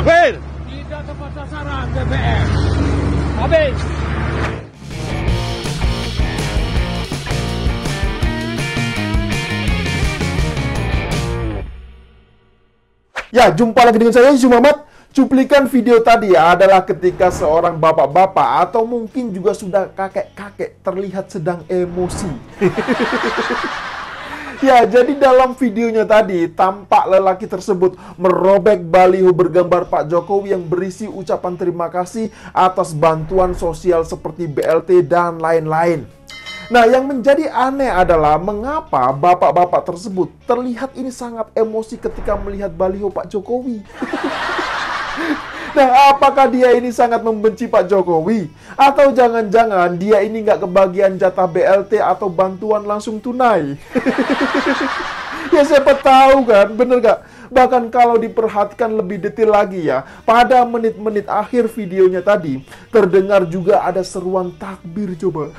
Kafir! Tidak tepat sasaran BBM. Habis! Ya, jumpa lagi dengan saya, Yusuf Muhammad. Cuplikan video tadi adalah ketika seorang bapak-bapak atau mungkin juga sudah kakek-kakek terlihat sedang emosi. Ya, jadi dalam videonya tadi tampak lelaki tersebut merobek baliho bergambar Pak Jokowi yang berisi ucapan terima kasih atas bantuan sosial seperti BLT dan lain-lain. Nah, yang menjadi aneh adalah mengapa bapak-bapak tersebut terlihat ini sangat emosi ketika melihat baliho Pak Jokowi. Nah, apakah dia ini sangat membenci Pak Jokowi? Atau jangan-jangan dia ini nggak kebagian jatah BLT atau bantuan langsung tunai? Ya siapa tahu kan, bener nggak? Bahkan kalau diperhatikan lebih detail lagi ya, pada menit-menit akhir videonya tadi, terdengar juga ada seruan takbir coba.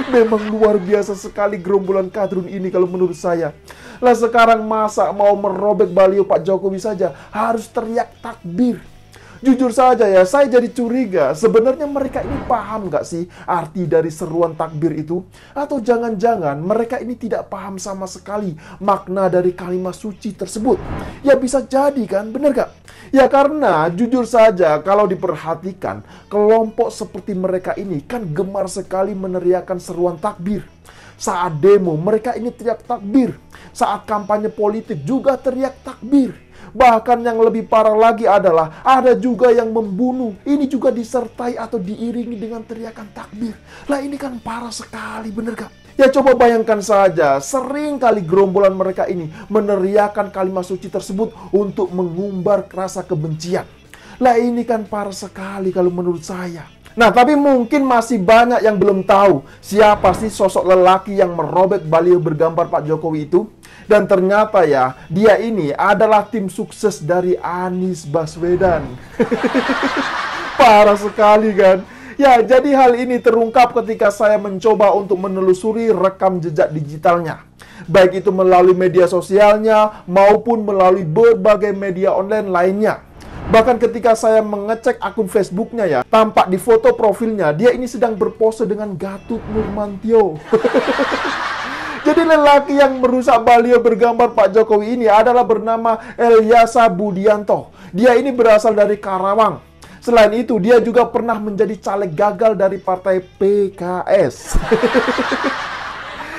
Memang luar biasa sekali gerombolan kadrun ini kalau menurut saya. Lah sekarang masa mau merobek baliho Pak Jokowi saja harus teriak takbir. Jujur saja ya, saya jadi curiga. Sebenarnya mereka ini paham nggak sih arti dari seruan takbir itu? Atau jangan-jangan mereka ini tidak paham sama sekali makna dari kalimat suci tersebut? Ya bisa jadi kan, bener nggak? Ya karena jujur saja kalau diperhatikan, kelompok seperti mereka ini kan gemar sekali meneriakkan seruan takbir. Saat demo mereka ini teriak takbir. Saat kampanye politik juga teriak takbir. Bahkan yang lebih parah lagi adalah ada juga yang membunuh. Ini juga disertai atau diiringi dengan teriakan takbir. Lah ini kan parah sekali, bener gak? Ya coba bayangkan saja, sering kali gerombolan mereka ini meneriakan kalimat suci tersebut untuk mengumbar rasa kebencian. Lah ini kan parah sekali kalau menurut saya. Nah, tapi mungkin masih banyak yang belum tahu siapa sih sosok lelaki yang merobek baliho bergambar Pak Jokowi itu. Dan ternyata ya, dia ini adalah tim sukses dari Anies Baswedan. Parah sekali kan? Ya, jadi hal ini terungkap ketika saya mencoba untuk menelusuri rekam jejak digitalnya. Baik itu melalui media sosialnya maupun melalui berbagai media online lainnya. Bahkan ketika saya mengecek akun Facebooknya ya, tampak di foto profilnya, dia ini sedang berpose dengan Gatot Nurmantio. Jadi lelaki yang merusak baliho bergambar Pak Jokowi ini adalah bernama Elyasa Budianto. Dia ini berasal dari Karawang. Selain itu, dia juga pernah menjadi caleg gagal dari partai PKS.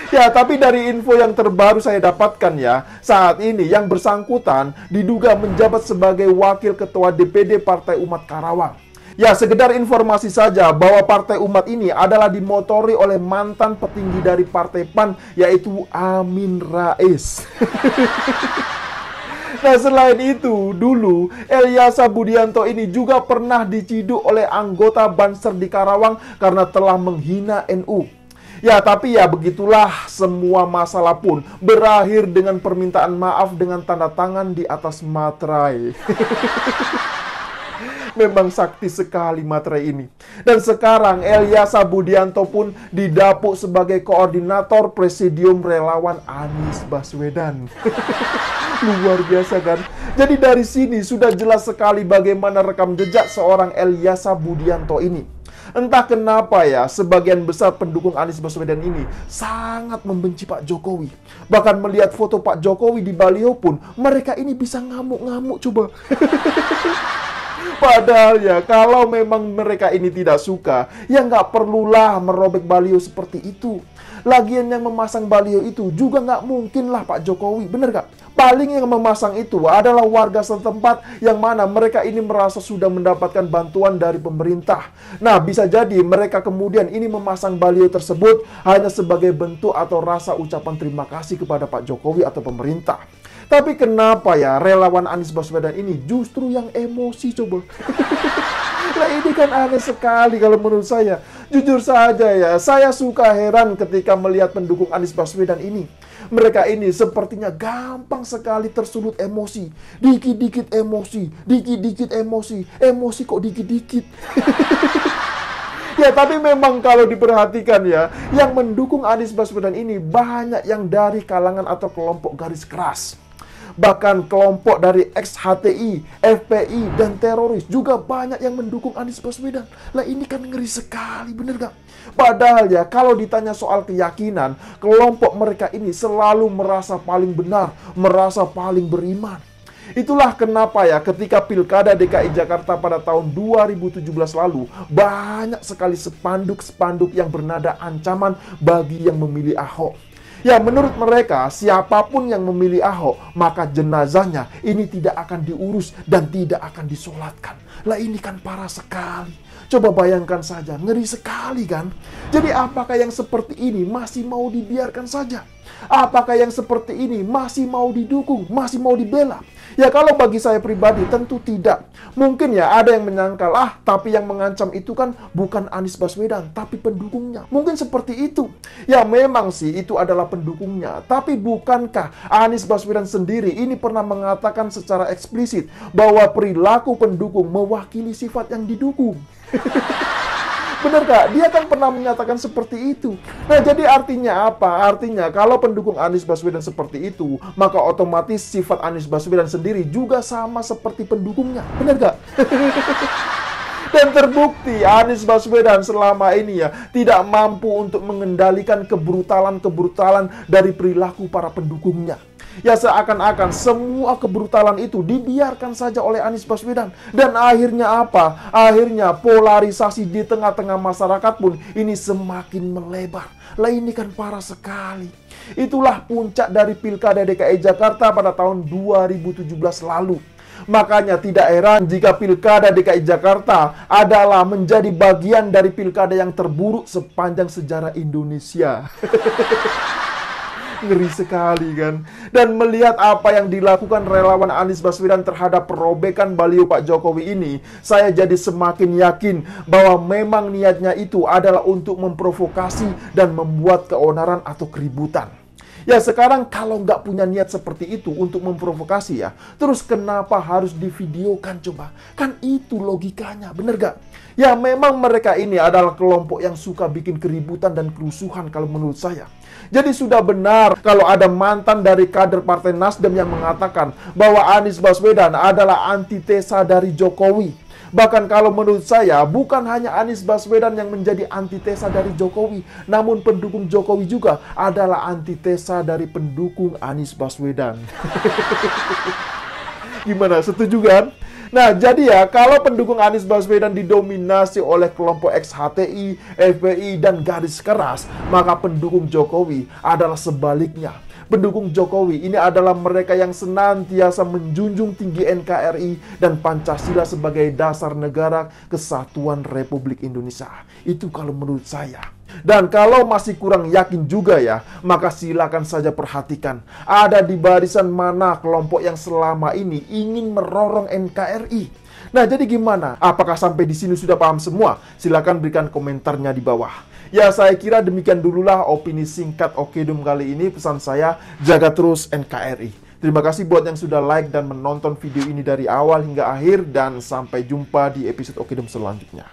Ya, tapi dari info yang terbaru saya dapatkan ya, saat ini yang bersangkutan diduga menjabat sebagai wakil ketua DPD Partai Umat Karawang. Ya, sekedar informasi saja bahwa Partai Umat ini adalah dimotori oleh mantan petinggi dari Partai PAN, yaitu Amin Rais. Nah, selain itu, dulu Elyasa Budianto ini juga pernah diciduk oleh anggota Banser di Karawang karena telah menghina NU. Ya, tapi ya begitulah, semua masalah pun berakhir dengan permintaan maaf dengan tanda tangan di atas materai. Memang sakti sekali materai ini. Dan sekarang Elyasa Budianto pun didapuk sebagai koordinator Presidium Relawan Anies Baswedan. Luar biasa kan? Jadi dari sini sudah jelas sekali bagaimana rekam jejak seorang Elyasa Budianto ini. Entah kenapa ya, sebagian besar pendukung Anies Baswedan ini sangat membenci Pak Jokowi. Bahkan melihat foto Pak Jokowi di baliho pun, mereka ini bisa ngamuk-ngamuk coba. Padahal ya, kalau memang mereka ini tidak suka, ya nggak perlulah merobek baliho seperti itu. Lagian yang memasang baliho itu juga nggak mungkin lah Pak Jokowi, bener nggak? Paling yang memasang itu adalah warga setempat yang mana mereka ini merasa sudah mendapatkan bantuan dari pemerintah. Nah, bisa jadi mereka kemudian ini memasang baliho tersebut hanya sebagai bentuk atau rasa ucapan terima kasih kepada Pak Jokowi atau pemerintah. Tapi kenapa ya relawan Anies Baswedan ini justru yang emosi coba? Nah ini kan aneh sekali kalau menurut saya. Jujur saja ya, saya suka heran ketika melihat pendukung Anies Baswedan ini. Mereka ini sepertinya gampang sekali tersulut emosi. Dikit-dikit emosi, dikit-dikit emosi. Emosi kok dikit-dikit. Ya, tapi memang kalau diperhatikan ya, yang mendukung Anies Baswedan ini banyak yang dari kalangan atau kelompok garis keras. Bahkan kelompok dari ex-HTI, FPI, dan teroris juga banyak yang mendukung Anies Baswedan. Lah ini kan ngeri sekali, bener gak? Padahal ya, kalau ditanya soal keyakinan, kelompok mereka ini selalu merasa paling benar, merasa paling beriman. Itulah kenapa ya ketika Pilkada DKI Jakarta pada tahun 2017 lalu, banyak sekali spanduk-spanduk yang bernada ancaman bagi yang memilih Ahok. Ya, menurut mereka, siapapun yang memilih Ahok, maka jenazahnya ini tidak akan diurus dan tidak akan disolatkan. Lah ini kan parah sekali. Coba bayangkan saja, ngeri sekali kan? Jadi apakah yang seperti ini masih mau dibiarkan saja? Apakah yang seperti ini masih mau didukung, masih mau dibela? Ya kalau bagi saya pribadi tentu tidak. Mungkin ya ada yang menyangkal, tapi yang mengancam itu kan bukan Anies Baswedan, tapi pendukungnya. Mungkin seperti itu. Ya memang sih itu adalah pendukungnya. Tapi bukankah Anies Baswedan sendiri ini pernah mengatakan secara eksplisit bahwa perilaku pendukung mewakili sifat yang didukung? Bener gak? Dia kan pernah menyatakan seperti itu. Nah, jadi artinya apa? Artinya kalau pendukung Anies Baswedan seperti itu, maka otomatis sifat Anies Baswedan sendiri juga sama seperti pendukungnya. Bener gak? Dan terbukti Anies Baswedan selama ini ya tidak mampu untuk mengendalikan kebrutalan-kebrutalan dari perilaku para pendukungnya. Ya seakan-akan semua kebrutalan itu dibiarkan saja oleh Anies Baswedan. Dan akhirnya apa? Akhirnya polarisasi di tengah-tengah masyarakat pun ini semakin melebar. Lah ini kan parah sekali. Itulah puncak dari Pilkada DKI Jakarta pada tahun 2017 lalu. Makanya tidak heran jika Pilkada DKI Jakarta adalah menjadi bagian dari pilkada yang terburuk sepanjang sejarah Indonesia. Ngeri sekali kan. Dan melihat apa yang dilakukan relawan Anies Baswedan terhadap perobekan baliho Pak Jokowi ini, saya jadi semakin yakin bahwa memang niatnya itu adalah untuk memprovokasi dan membuat keonaran atau keributan. Ya sekarang kalau nggak punya niat seperti itu untuk memprovokasi ya, terus kenapa harus divideokan coba? Kan itu logikanya, bener gak? Ya memang mereka ini adalah kelompok yang suka bikin keributan dan kerusuhan kalau menurut saya. Jadi sudah benar kalau ada mantan dari kader Partai Nasdem yang mengatakan bahwa Anies Baswedan adalah antitesa dari Jokowi. Bahkan kalau menurut saya, bukan hanya Anies Baswedan yang menjadi antitesa dari Jokowi, namun pendukung Jokowi juga adalah antitesa dari pendukung Anies Baswedan. Gimana, setuju kan? Nah, jadi ya, kalau pendukung Anies Baswedan didominasi oleh kelompok ex-HTI, FPI, dan garis keras, maka pendukung Jokowi adalah sebaliknya. Pendukung Jokowi ini adalah mereka yang senantiasa menjunjung tinggi NKRI dan Pancasila sebagai dasar negara kesatuan Republik Indonesia. Itu kalau menurut saya. Dan kalau masih kurang yakin juga ya, maka silakan saja perhatikan. Ada di barisan mana kelompok yang selama ini ingin merorong NKRI. Nah, jadi gimana? Apakah sampai di sini sudah paham semua? Silakan berikan komentarnya di bawah. Ya, saya kira demikian dululah opini singkat Okedum kali ini. Pesan saya, jaga terus NKRI. Terima kasih buat yang sudah like dan menonton video ini dari awal hingga akhir. Dan sampai jumpa di episode Okedum selanjutnya.